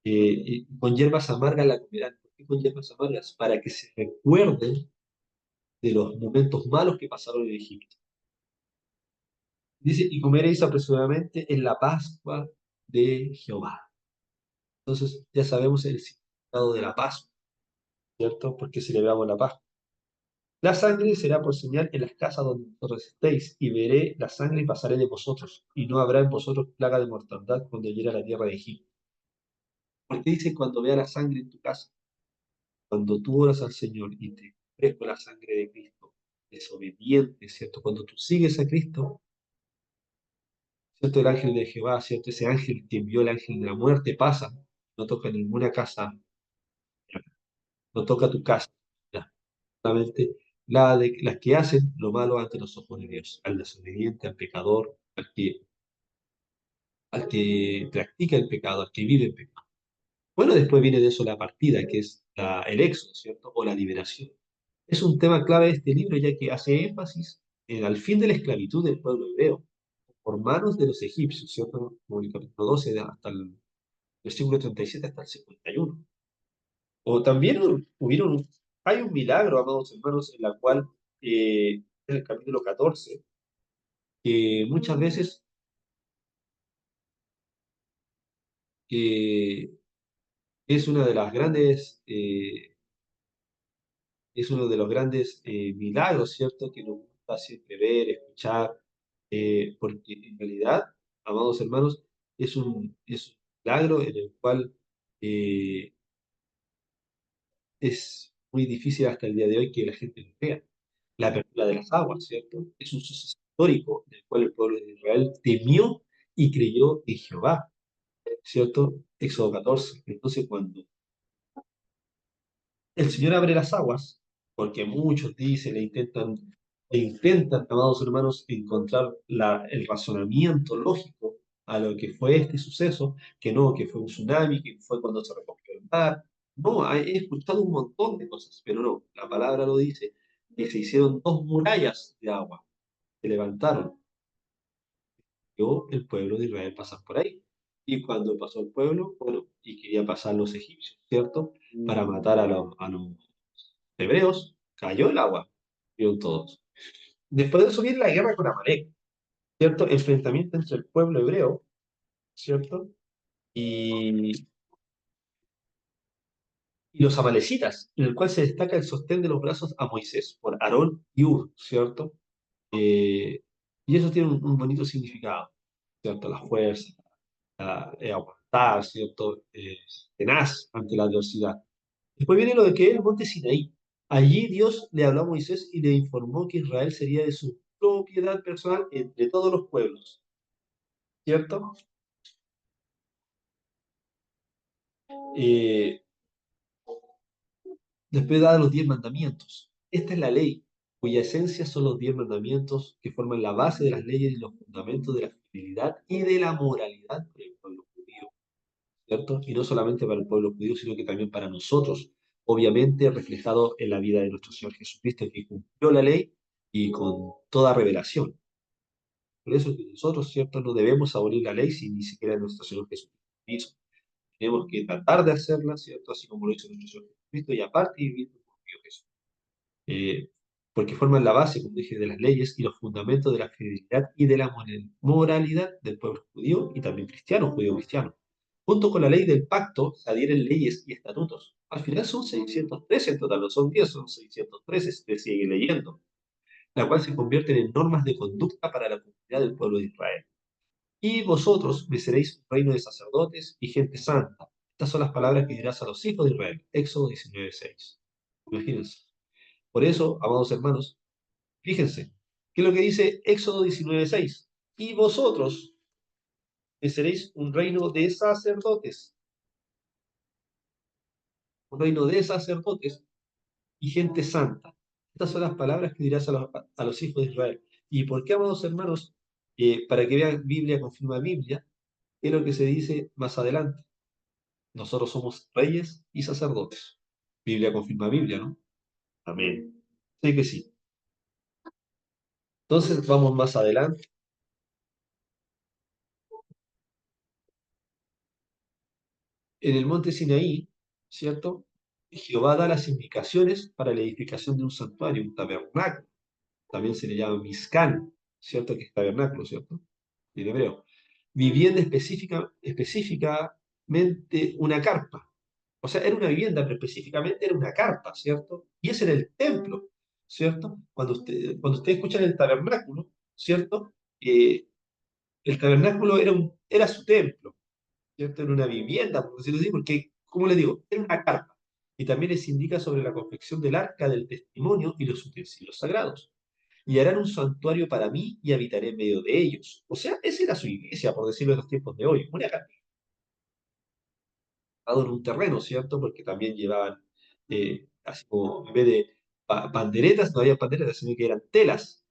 Y con hierbas amargas la comerán. ¿Por qué con hierbas amargas? Para que se recuerden de los momentos malos que pasaron en Egipto. Dice, y comeréis apresuradamente en la Pascua de Jehová. Entonces ya sabemos el significado de la Pascua, ¿cierto? Porque celebramos la Pascua. La sangre será por señal en las casas donde vosotros estéis, y veré la sangre y pasaré de vosotros, y no habrá en vosotros plaga de mortandad cuando llegue a la tierra de Egipto. Porque dice, cuando vea la sangre en tu casa, cuando tú oras al Señor y te ofrezco la sangre de Cristo, desobediente, ¿cierto? Cuando tú sigues a Cristo, ¿cierto? El ángel de Jehová, ¿cierto? Ese ángel que envió el ángel de la muerte pasa, no toca ninguna casa, no toca tu casa, ya. Solamente las que hacen lo malo ante los ojos de Dios, al desobediente, al pecador, al que practica el pecado, al que vive el pecado. Bueno, después viene de eso la partida, que es el éxodo, ¿cierto? O la liberación. Es un tema clave de este libro, ya que hace énfasis al fin de la esclavitud del pueblo hebreo, por manos de los egipcios, ¿cierto? Como el capítulo 12 hasta el versículo 37 hasta el 51. O también hay un milagro, amados hermanos, en la cual, en el capítulo 14, que muchas veces que es una de las grandes, es uno de los grandes milagros, ¿cierto? Que nos gusta siempre ver, escuchar, porque en realidad, amados hermanos, es un milagro en el cual eh, es muy difícil hasta el día de hoy que la gente lo crea. La apertura de las aguas, ¿cierto? Es un suceso histórico en el cual el pueblo de Israel temió y creyó en Jehová, ¿cierto? Éxodo 14. Entonces, cuando el Señor abre las aguas, porque muchos dicen e intentan, amados hermanos, encontrar el razonamiento lógico a lo que fue este suceso, que no, que fue un tsunami, que fue cuando se recogió el mar. No, he escuchado un montón de cosas, pero no, la palabra lo dice, que se hicieron dos murallas de agua, se levantaron, vio el pueblo de Israel pasar por ahí. Y cuando pasó el pueblo, bueno, y quería pasar los egipcios, ¿cierto? Para matar a los hebreos, cayó el agua, vieron todos. Después de eso viene la guerra con Amalek, ¿cierto? Enfrentamiento entre el pueblo hebreo, ¿cierto? Y, y los amalecitas, en el cual se destaca el sostén de los brazos a Moisés por Aarón y Ur, ¿cierto? Eh, y eso tiene un bonito significado, ¿cierto? La fuerza, aguantar, ¿cierto? Tenaz ante la adversidad. Después viene lo de que es el monte Sinaí. Allí Dios le habló a Moisés y le informó que Israel sería de su propiedad personal entre todos los pueblos, ¿cierto? Eh, Después da los 10 mandamientos. Esta es la ley, cuya esencia son los 10 mandamientos que forman la base de las leyes y los fundamentos de la fidelidad y de la moralidad para el pueblo judío, ¿cierto? Y no solamente para el pueblo judío, sino que también para nosotros, obviamente reflejado en la vida de nuestro Señor Jesucristo, que cumplió la ley y con toda revelación. Por eso que nosotros, ¿cierto? No debemos abolir la ley si ni siquiera nuestro Señor Jesucristo lo hizo. Tenemos que tratar de hacerla, ¿cierto? Así como lo hizo nuestro Señor Jesucristo y aparte vivir como vivió Jesús. Eh, Porque forman la base, como dije, de las leyes y los fundamentos de la fidelidad y de la moralidad del pueblo judío y también cristiano, judío-cristiano. Junto con la ley del pacto se adhieren leyes y estatutos. Al final son 613 en total, no son 10, son 613 si te sigue leyendo, la cual se convierten en normas de conducta para la comunidad del pueblo de Israel. Y vosotros me seréis un reino de sacerdotes y gente santa. Estas son las palabras que dirás a los hijos de Israel. Éxodo 19:6. Imagínense. Por eso, amados hermanos, fíjense, ¿qué es lo que dice Éxodo 19:6? Y vosotros me seréis un reino de sacerdotes y gente santa. Estas son las palabras que dirás a los hijos de Israel. ¿Y por qué, amados hermanos? Para que vean, Biblia confirma Biblia, es lo que se dice más adelante. Nosotros somos reyes y sacerdotes. Biblia confirma Biblia, ¿no? Amén. Sé que sí. Entonces vamos más adelante. En el monte Sinaí, ¿cierto? Jehová da las indicaciones para la edificación de un santuario, un tabernáculo. También se le llama Mizcán, ¿cierto? Que es tabernáculo, ¿cierto? En hebreo. Vivienda específicamente una carpa. O sea, era una vivienda, pero específicamente era una carpa, ¿cierto? Y ese era el templo, ¿cierto? Cuando ustedes escuchan el tabernáculo, ¿cierto? El tabernáculo era su templo, ¿cierto? Era una vivienda, por decirlo así, porque, como les digo, era una carpa. Y también les indica sobre la confección del arca del testimonio y los utensilios sagrados. Y harán un santuario para mí y habitaré en medio de ellos. O sea, esa era su iglesia, por decirlo en los tiempos de hoy. Una carpa en un terreno, ¿cierto? Porque también llevaban, así como en vez de panderetas, no había panderetas, sino que eran telas.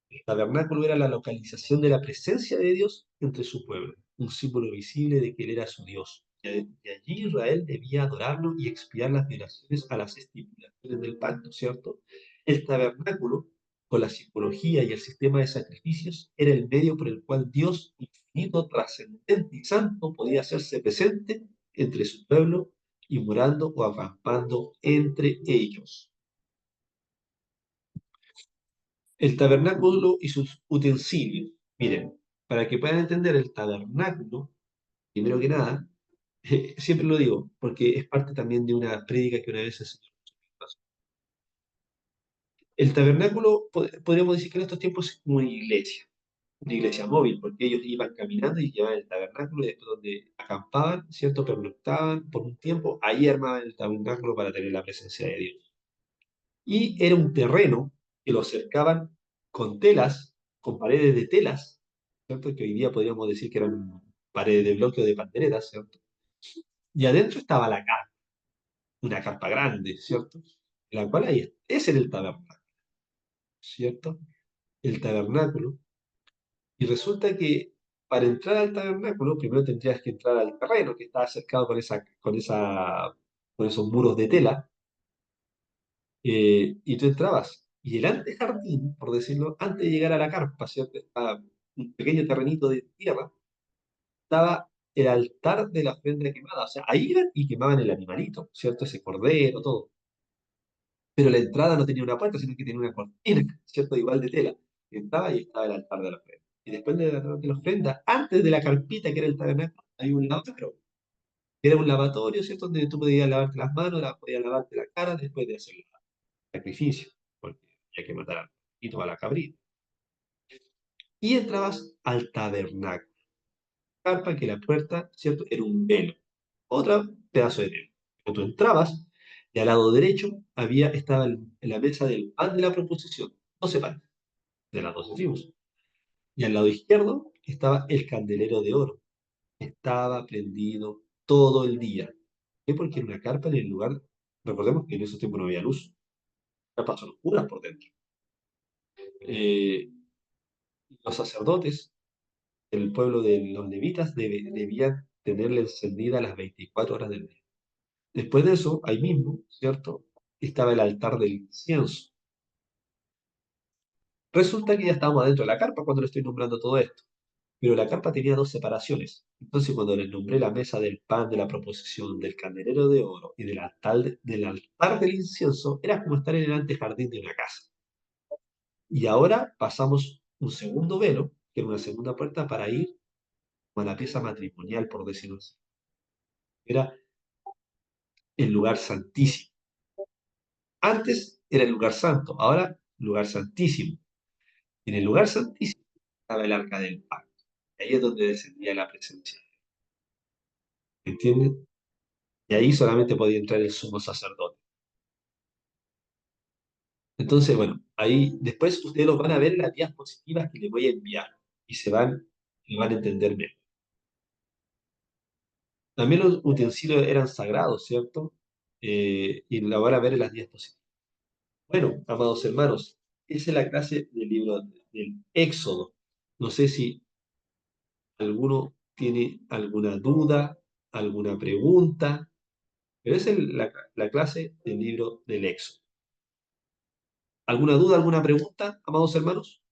El tabernáculo era la localización de la presencia de Dios entre su pueblo, un símbolo visible de que Él era su Dios. Y allí Israel debía adorarlo y expiar las violaciones a las estipulaciones del pacto, ¿cierto? El tabernáculo, con la simbología y el sistema de sacrificios, era el medio por el cual Dios, infinito, trascendente y santo, podía hacerse presente entre su pueblo y morando o acampando entre ellos. El tabernáculo y sus utensilios. Miren, para que puedan entender el tabernáculo, primero que nada, Siempre lo digo, porque es parte también de una prédica que una vez el Señor pasó. El tabernáculo, podríamos decir que en estos tiempos es como una iglesia móvil, porque ellos iban caminando y llevaban el tabernáculo y después donde acampaban, ¿cierto? Pernoctaban por un tiempo, ahí armaban el tabernáculo para tener la presencia de Dios. Y era un terreno que lo cercaban con telas, con paredes de telas, ¿cierto? Que hoy día podríamos decir que eran paredes de bloque o de panderetas, ¿cierto? Y adentro estaba la carpa, una carpa grande, ¿cierto? En la cual ahí, ese era el tabernáculo, ¿cierto? El tabernáculo. Y resulta que para entrar al tabernáculo, primero tendrías que entrar al terreno que estaba cercado con esos muros de tela, y tú entrabas. Y el antejardín, por decirlo, antes de llegar a la carpa, ¿cierto? Estaba un pequeño terrenito de tierra, estaba el altar de la ofrenda quemada. O sea, ahí iban y quemaban el animalito, ¿cierto? Ese cordero, todo. Pero la entrada no tenía una puerta, sino que tenía una cortina, ¿cierto? Igual de tela. Y entraba y estaba el altar de la ofrenda. Y después del altar de la ofrenda, antes de la carpita que era el tabernáculo, hay un lavatorio. Era un lavatorio, ¿cierto? Donde tú podías lavarte las manos, podías lavarte la cara después de hacer el sacrificio, porque había que matar al poquito a la cabrita. Y entrabas al tabernáculo. Carpa que la puerta, ¿cierto? Era un velo. Otra pedazo de tela. Pero tú entrabas y al lado derecho estaba en la mesa del pan de la proposición. 12 panes, de las 12 tribus. Y al lado izquierdo estaba el candelero de oro. Estaba prendido todo el día. ¿Por qué? Porque era una carpa en el lugar. Recordemos que en esos tiempos no había luz. Las carpas son oscuras por dentro. Eh, los sacerdotes del pueblo de los levitas debían tenerla encendida las 24 horas del día. Después de eso, ahí mismo, ¿cierto? Estaba el altar del incienso. Resulta que ya estábamos adentro de la carpa cuando le estoy nombrando todo esto. Pero la carpa tenía dos separaciones. Entonces, cuando les nombré la mesa del pan, de la proposición, del candelero de oro y del altar del incienso, era como estar en el antejardín de una casa. Y ahora pasamos un segundo velo, que era una segunda puerta, para ir a la pieza matrimonial, por decirlo así. Era el lugar santísimo. Antes era el lugar santo, ahora lugar santísimo. En el lugar santísimo estaba el arca del pacto. Ahí es donde descendía la presencia. ¿Entienden? Y ahí solamente podía entrar el sumo sacerdote. Entonces, bueno, ahí después ustedes los van a ver en las diapositivas que les voy a enviar y y van a entender mejor. También los utensilios eran sagrados, ¿cierto? Y lo van a ver en las diapositivas. Bueno, amados hermanos, esa es la clase del libro del Éxodo. No sé si alguno tiene alguna duda, alguna pregunta, pero esa es la clase del libro del Éxodo. ¿Alguna duda, alguna pregunta, amados hermanos?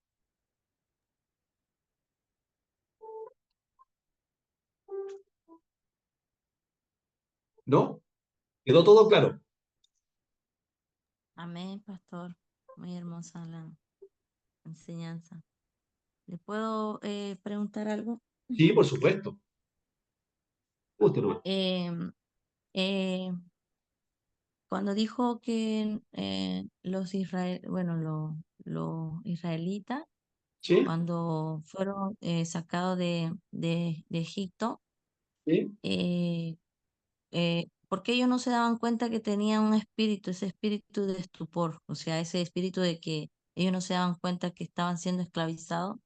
¿No? ¿Quedó todo claro? Amén, pastor. Muy hermosa la enseñanza. ¿Le puedo preguntar algo? Sí, por supuesto. Usted nomás. Em, eh, Cuando dijo que bueno, los israelitas, ¿Sí? cuando fueron sacados de Egipto, ¿Sí? eh, ¿por qué ellos no se daban cuenta que tenían un espíritu, ese espíritu de estupor? O sea, ese espíritu de que ellos no se daban cuenta que estaban siendo esclavizados.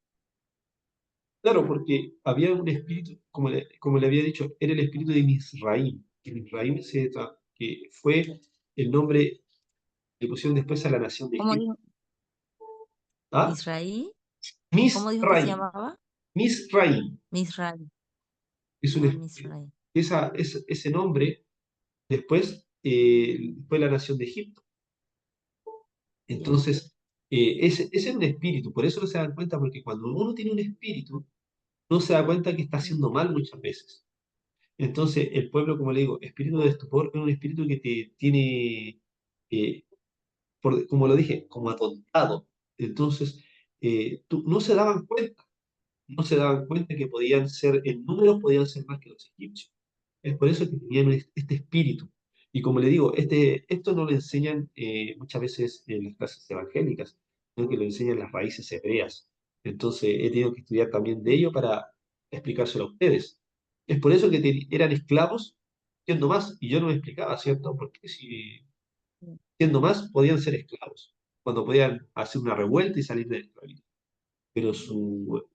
Claro, porque había un espíritu, como le había dicho, era el espíritu de Misraim. Que Misraim que fue el nombre que le pusieron después a la nación de ¿Cómo Egipto. dijo? ¿Ah? ¿Israel? ¿Cómo dijo que se Misraim. llamaba? Misraim. Misrael. Es un, Ah, es- Misrael. ese nombre después fue la nación de Egipto. Ya, Entonces, ese es un espíritu, por eso no se dan cuenta, porque cuando uno tiene un espíritu, no se da cuenta que está mm, haciendo mal muchas veces. Entonces, el pueblo, como le digo, espíritu de estupor es un espíritu que te tiene, eh, como lo dije, como atontado. Entonces, no se daban cuenta, no se daban cuenta que podían ser, en números podían ser más que los egipcios. Es por eso que tenían este espíritu. Y como le digo, esto no lo enseñan muchas veces en las clases evangélicas, sino que lo enseñan las raíces hebreas. Entonces he tenido que estudiar también de ello para explicárselo a ustedes. Es por eso que eran esclavos siendo más, y yo no me explicaba, ¿cierto? Porque si siendo más podían ser esclavos, cuando podían hacer una revuelta y salir de la esclavitud. Pero su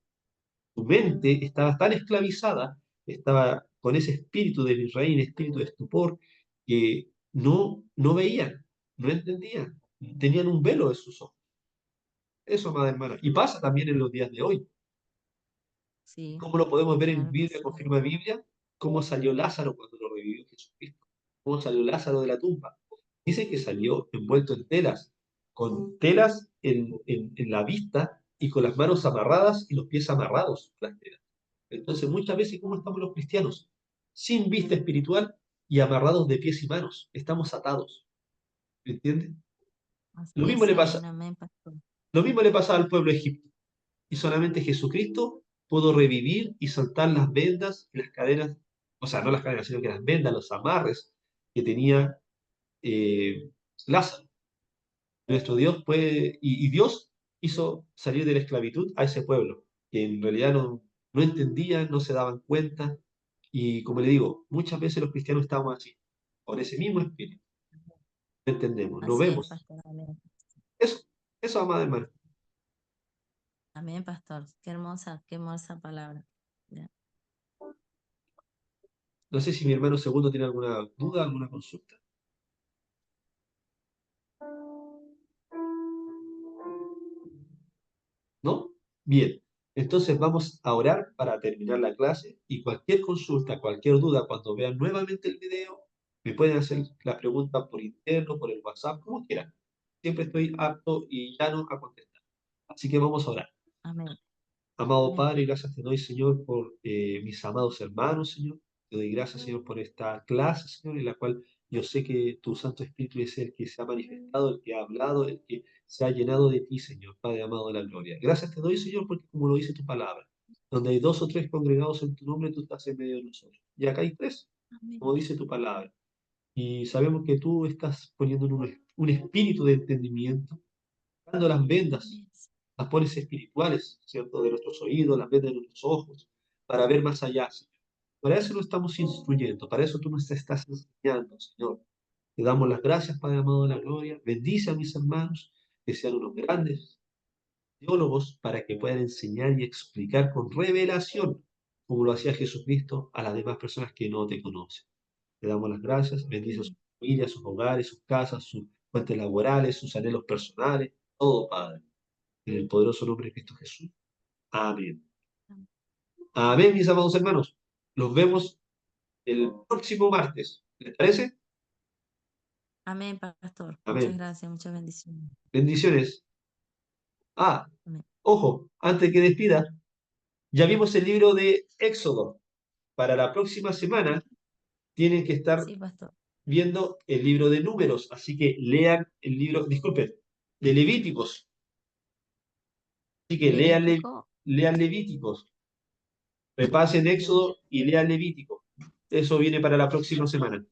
mente estaba tan esclavizada, estaba con ese espíritu de Israel, espíritu de estupor, que no veían, no entendían, tenían un velo de sus ojos. Eso, amada hermana. Y pasa también en los días de hoy. Sí, ¿Cómo lo podemos ver en claro que Biblia, sí. confirma Biblia? ¿Cómo salió Lázaro cuando lo revivió Jesucristo? ¿Cómo salió Lázaro de la tumba? Dice que salió envuelto en telas, con telas en la vista y con las manos amarradas y los pies amarrados, las telas. Entonces, muchas veces, ¿cómo estamos los cristianos? Sin vista espiritual y amarrados de pies y manos. Estamos atados. ¿Me entiendes? Lo Así mismo es, le amén, pasa, amén, pastor. lo mismo le pasa al pueblo de Egipto. Y solamente Jesucristo pudo revivir y soltar las vendas y las cadenas, o sea, no las cadenas, sino que las vendas, los amarres que tenía eh, Lázaro. Nuestro Dios puede, y Dios hizo salir de la esclavitud a ese pueblo, que en realidad no entendían, no se daban cuenta. Y como le digo, muchas veces los cristianos estamos así, con ese mismo espíritu. No entendemos, no Así es, vemos. pastor, amén. Eso, eso, amada hermana. Amén, pastor. Qué hermosa palabra. Ya. No sé si mi hermano segundo tiene alguna duda, alguna consulta. ¿No? Bien, entonces vamos a orar para terminar la clase y cualquier consulta, cualquier duda, cuando vean nuevamente el video, me pueden hacer la pregunta por interno, por el WhatsApp, como quieran. Siempre estoy apto y llano a contestar. Así que vamos a orar. Amén, Amado amén, Padre, gracias te doy, Señor, por mis amados hermanos, Señor. Te doy gracias, Señor, por esta clase, Señor, en la cual yo sé que tu Santo Espíritu es el que se ha manifestado, el que ha hablado, el que se ha llenado de ti, Señor, Padre amado de la gloria. Gracias te doy, Señor, porque como lo dice tu palabra, donde hay dos o tres congregados en tu nombre, tú estás en medio de nosotros. Y acá hay tres, amén. como dice tu palabra. Y sabemos que tú estás poniendo un espíritu de entendimiento, dando las vendas, Amén. las pones espirituales, ¿cierto? De nuestros oídos, las vendas de nuestros ojos, para ver más allá, Señor. Para eso lo estamos instruyendo, para eso tú nos estás enseñando, Señor. Te damos las gracias, Padre amado de la gloria. Bendice a mis hermanos, que sean unos grandes teólogos para que puedan enseñar y explicar con revelación, como lo hacía Jesucristo, a las demás personas que no te conocen. Te damos las gracias, bendice a sus Amén. familias, sus hogares, sus casas, sus fuentes laborales, sus anhelos personales, todo, Padre. En el poderoso nombre de Cristo Jesús. Amén. Amén, mis amados hermanos. Los vemos el próximo martes. ¿Les parece? Amén, pastor. Muchas Amén. gracias, muchas bendiciones. Bendiciones. Ah, Amén. ojo, antes que despida, ya vimos el libro de Éxodo. Para la próxima semana tienen que estar Sí, pastor. viendo el libro de Números, así que lean el libro, disculpen, de Levíticos. Así que lean, Levítico. lean Levíticos, repasen Ya. Éxodo y lean Levítico. Eso viene para la próxima semana.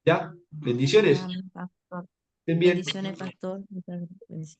¿Ya? Bendiciones. Amén, pastor. Estén bien. Bendiciones, pastor. Muchas bendiciones.